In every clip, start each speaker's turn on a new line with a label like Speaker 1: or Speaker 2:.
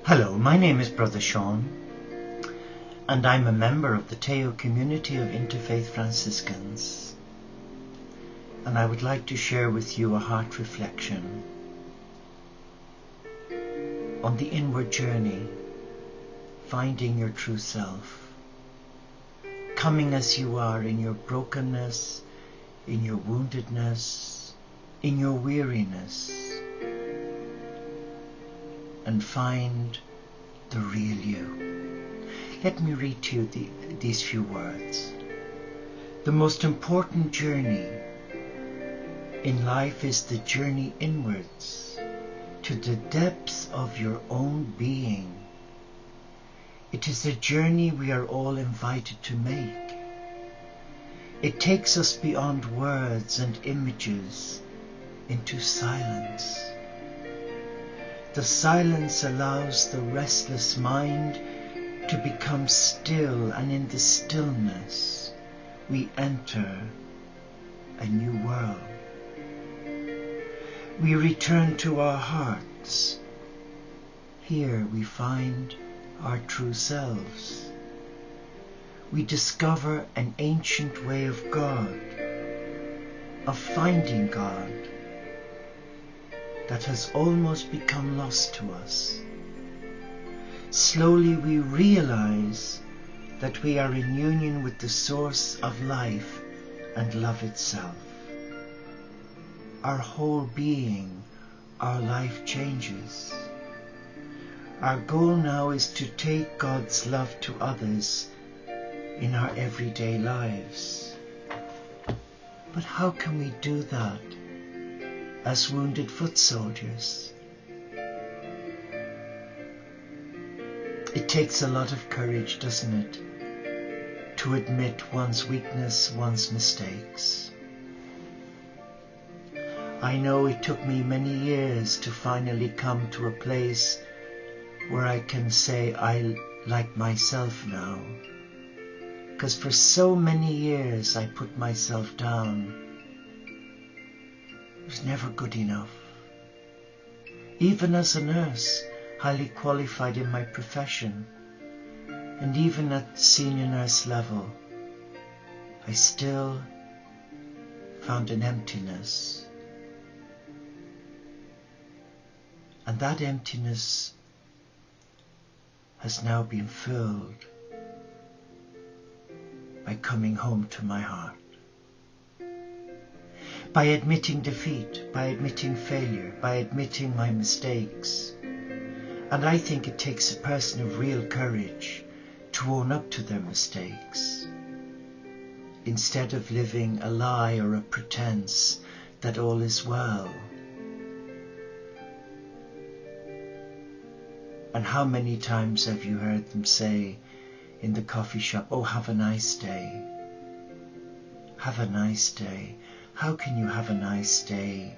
Speaker 1: Hello, my name is Brother Sean, and I'm a member of the Teo community of Interfaith Franciscans. And I would like to share with you a heart reflection on the inward journey, finding your true self, coming as you are in your brokenness, in your woundedness, in your weariness, and find the real you. Let me read to you these few words. The most important journey in life is the journey inwards to the depths of your own being. It is a journey we are all invited to make. It takes us beyond words and images into silence. The silence allows the restless mind to become still, and in the stillness we enter a new world. We return to our hearts. Here we find our true selves. We discover an ancient way of God, of finding God, that has almost become lost to us. Slowly we realize that we are in union with the source of life and love itself. Our whole being, our life changes. Our goal now is to take God's love to others in our everyday lives. But how can we do that as wounded foot soldiers? It takes a lot of courage, doesn't it, to admit one's weakness, one's mistakes. I know it took me many years to finally come to a place where I can say I like myself now. Because for so many years I put myself down. It was never good enough. Even as a nurse, highly qualified in my profession, and even at senior nurse level, I still found an emptiness. And that emptiness has now been filled by coming home to my heart. By admitting defeat, by admitting failure, by admitting my mistakes. And I think it takes a person of real courage to own up to their mistakes, instead of living a lie or a pretense that all is well. And how many times have you heard them say in the coffee shop, "Oh, have a nice day. Have a nice day." How can you have a nice day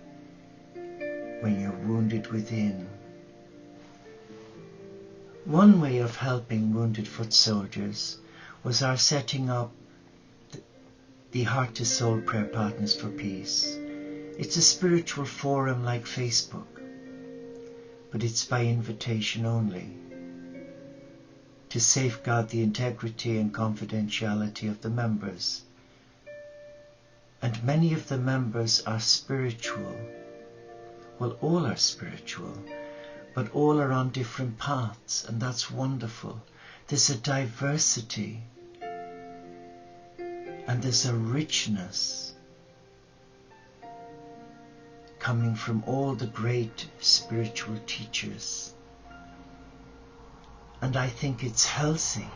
Speaker 1: when you're wounded within? One way of helping wounded foot soldiers was our setting up the Heart to Soul Prayer Partners for Peace. It's a spiritual forum like Facebook, but it's by invitation only, to safeguard the integrity and confidentiality of the members. And many of the members are spiritual. Well, all are spiritual, but all are on different paths, and that's wonderful. There's a diversity, and there's a richness coming from all the great spiritual teachers. And I think it's healthy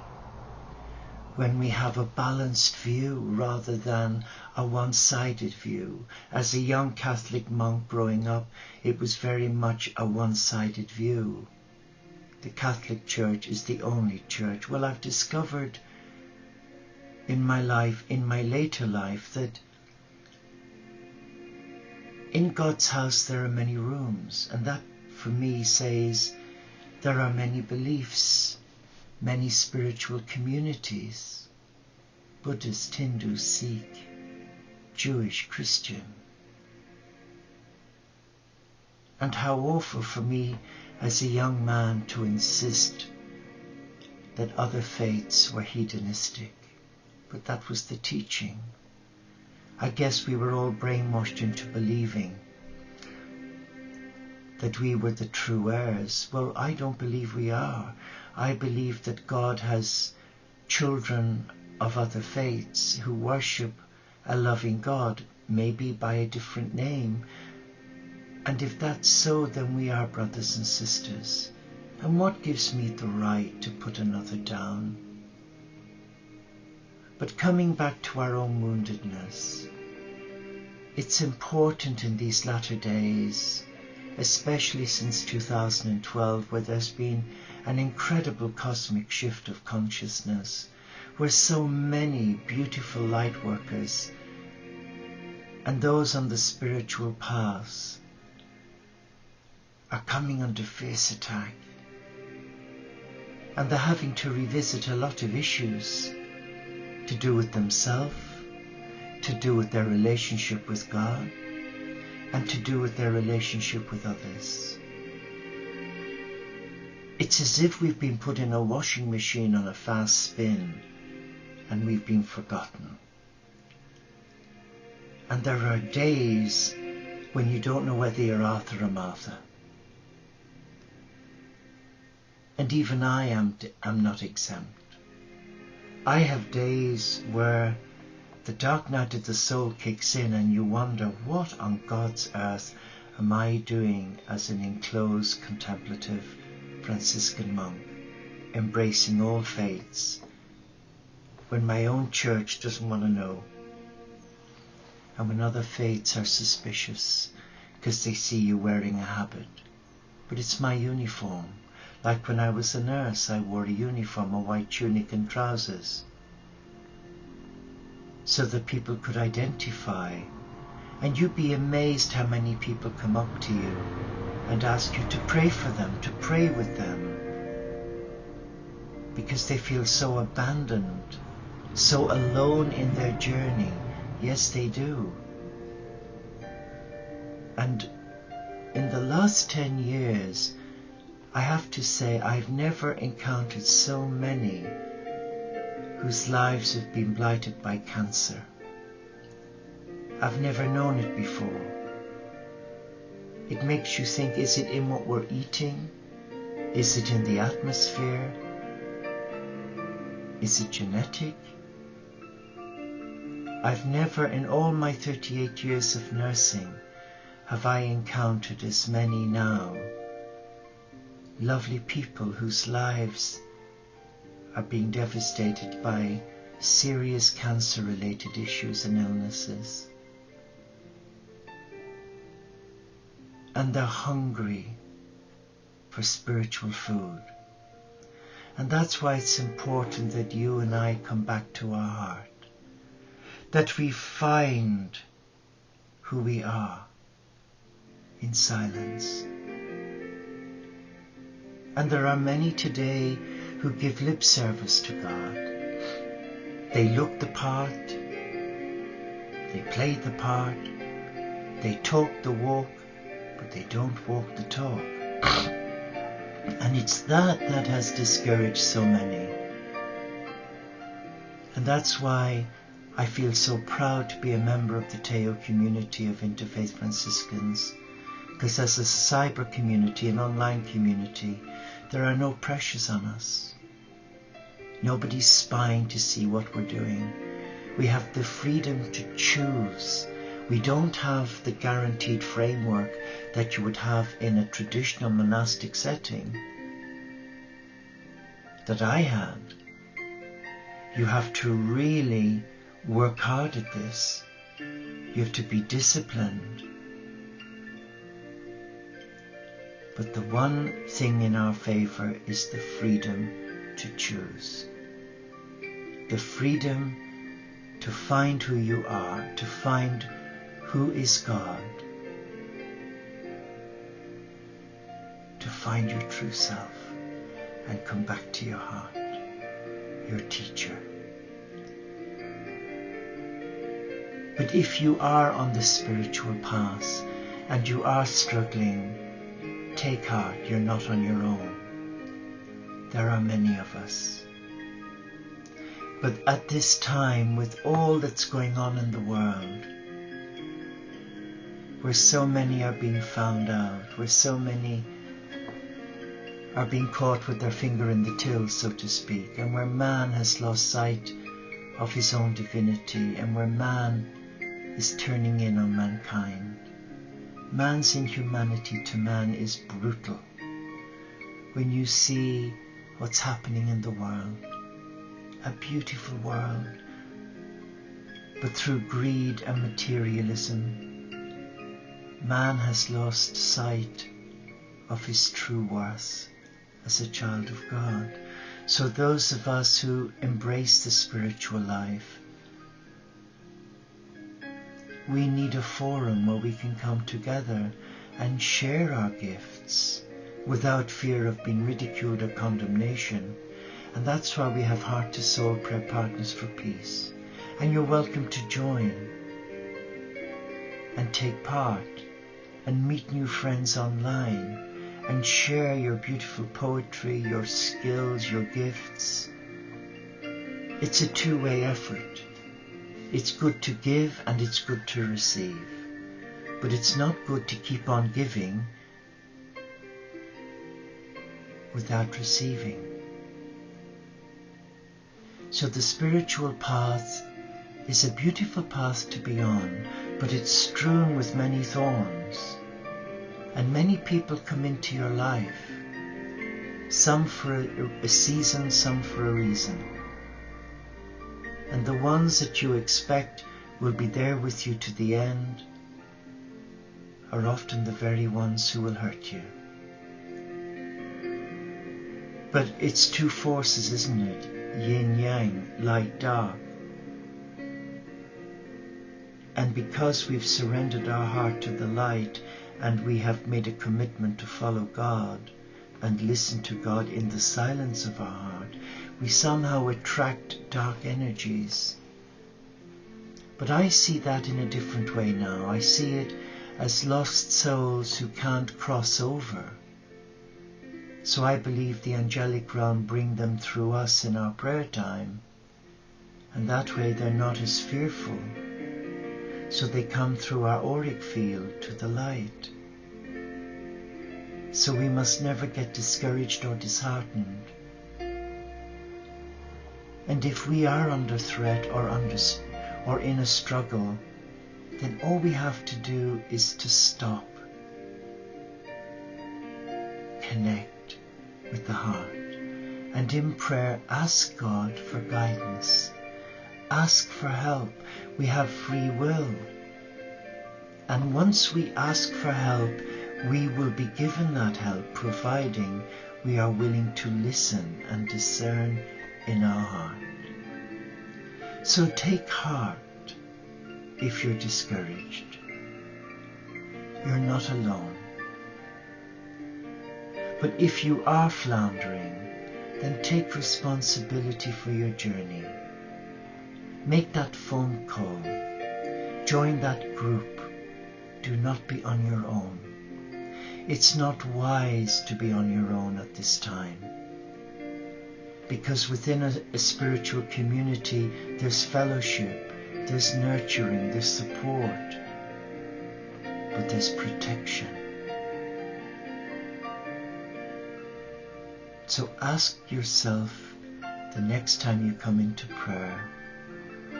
Speaker 1: when we have a balanced view rather than a one-sided view. As a young Catholic monk growing up, it was very much a one-sided view. The Catholic Church is the only church. Well, I've discovered in my life, in my later life, that in God's house there are many rooms, and that for me says there are many beliefs, many spiritual communities: Buddhist, Hindu, Sikh, Jewish, Christian. And how awful for me as a young man to insist that other faiths were hedonistic. But that was the teaching. I guess we were all brainwashed into believing that we were the true heirs. Well, I don't believe we are. I believe that God has children of other faiths who worship a loving God, maybe by a different name. And if that's so, then we are brothers and sisters. And what gives me the right to put another down? But coming back to our own woundedness, it's important in these latter days, especially since 2012, where there's been an incredible cosmic shift of consciousness, where so many beautiful light workers and those on the spiritual path are coming under fierce attack. And they're having to revisit a lot of issues to do with themselves, to do with their relationship with God, and to do with their relationship with others. It's as if we've been put in a washing machine on a fast spin and we've been forgotten. And there are days when you don't know whether you're Arthur or Martha. And even I am not exempt. I have days where the dark night of the soul kicks in and you wonder, what on God's earth am I doing as an enclosed contemplative Franciscan monk, embracing all faiths, when my own church doesn't want to know, and when other faiths are suspicious because they see you wearing a habit. But it's my uniform. Like when I was a nurse, I wore a uniform, a white tunic and trousers, so that people could identify. And you'd be amazed how many people come up to you and ask you to pray for them, to pray with them, because they feel so abandoned, so alone in their journey. Yes, they do. And in the last 10 years, I have to say I've never encountered so many whose lives have been blighted by cancer. I've never known it before. It makes you think, is it in what we're eating? Is it in the atmosphere? Is it genetic? I've never, in all my 38 years of nursing, have I encountered as many now lovely people whose lives are being devastated by serious cancer-related issues and illnesses. And they're hungry for spiritual food. And that's why it's important that you and I come back to our heart, that we find who we are in silence. And there are many today who give lip service to God. They look the part, they play the part, they talk the walk, but they don't walk the talk. And it's that has discouraged so many. And that's why I feel so proud to be a member of the Teo community of Interfaith Franciscans, because as a cyber community, an online community, there are no pressures on us. Nobody's spying to see what we're doing. We have the freedom to choose. We don't have the guaranteed framework that you would have in a traditional monastic setting that I had. You have to really work hard at this. You have to be disciplined. But the one thing in our favor is the freedom to choose. The freedom to find who you are, to find who is God, to find your true self and come back to your heart, your teacher. But if you are on the spiritual path and you are struggling take heart, you're not on your own. There are many of us. But at this time, with all that's going on in the world, where so many are being found out, where so many are being caught with their finger in the till, so to speak, and where man has lost sight of his own divinity, and where man is turning in on mankind. Man's inhumanity to man is brutal. When you see what's happening in the world, a beautiful world, but through greed and materialism, man has lost sight of his true worth as a child of God. So those of us who embrace the spiritual life, we need a forum where we can come together and share our gifts without fear of being ridiculed or condemnation. And that's why we have Heart to Soul Prayer Partners for Peace. And you're welcome to join and take part and meet new friends online and share your beautiful poetry, your skills, your gifts. It's a two-way effort. It's good to give and it's good to receive. But it's not good to keep on giving without receiving. So the spiritual path is a beautiful path to be on, but it's strewn with many thorns. And many people come into your life, some for a season, some for a reason. And the ones that you expect will be there with you to the end are often the very ones who will hurt you. But it's two forces, isn't it? Yin yang, light dark. And because we've surrendered our heart to the light and we have made a commitment to follow God and listen to God in the silence of our heart, we somehow attract dark energies. But I see that in a different way now. I see it as lost souls who can't cross over. So I believe the angelic realm bring them through us in our prayer time, and that way they're not as fearful. So they come through our auric field to the light. So we must never get discouraged or disheartened. And if we are under threat or in a struggle, then all we have to do is to stop, connect with the heart, and in prayer ask God for guidance, ask for help. We have free will, and once we ask for help, we will be given that help, providing we are willing to listen and discern in our heart. So take heart if you're discouraged. You're not alone. But if you are floundering, then take responsibility for your journey. Make that phone call. Join that group. Do not be on your own. It's not wise to be on your own at this time. Because within a spiritual community, there's fellowship, there's nurturing, there's support, but there's protection. So ask yourself the next time you come into prayer,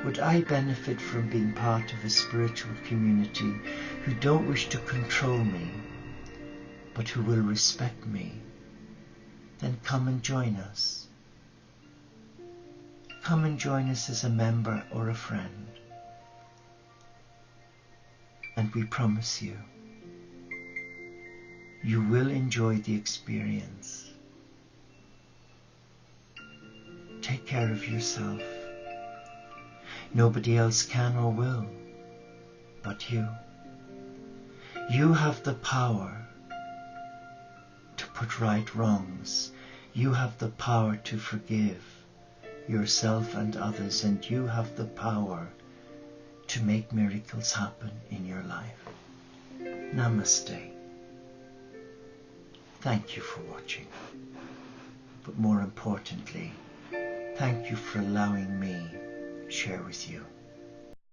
Speaker 1: would I benefit from being part of a spiritual community who don't wish to control me, but who will respect me? Then come and join us. Come and join us as a member or a friend. And we promise you, you will enjoy the experience. Take care of yourself. Nobody else can or will but you. You have the power to put right wrongs. You have the power to forgive yourself and others, and you have the power to make miracles happen in your life. Namaste. thank you for watching. But more importantly, thank you for allowing me to share with you.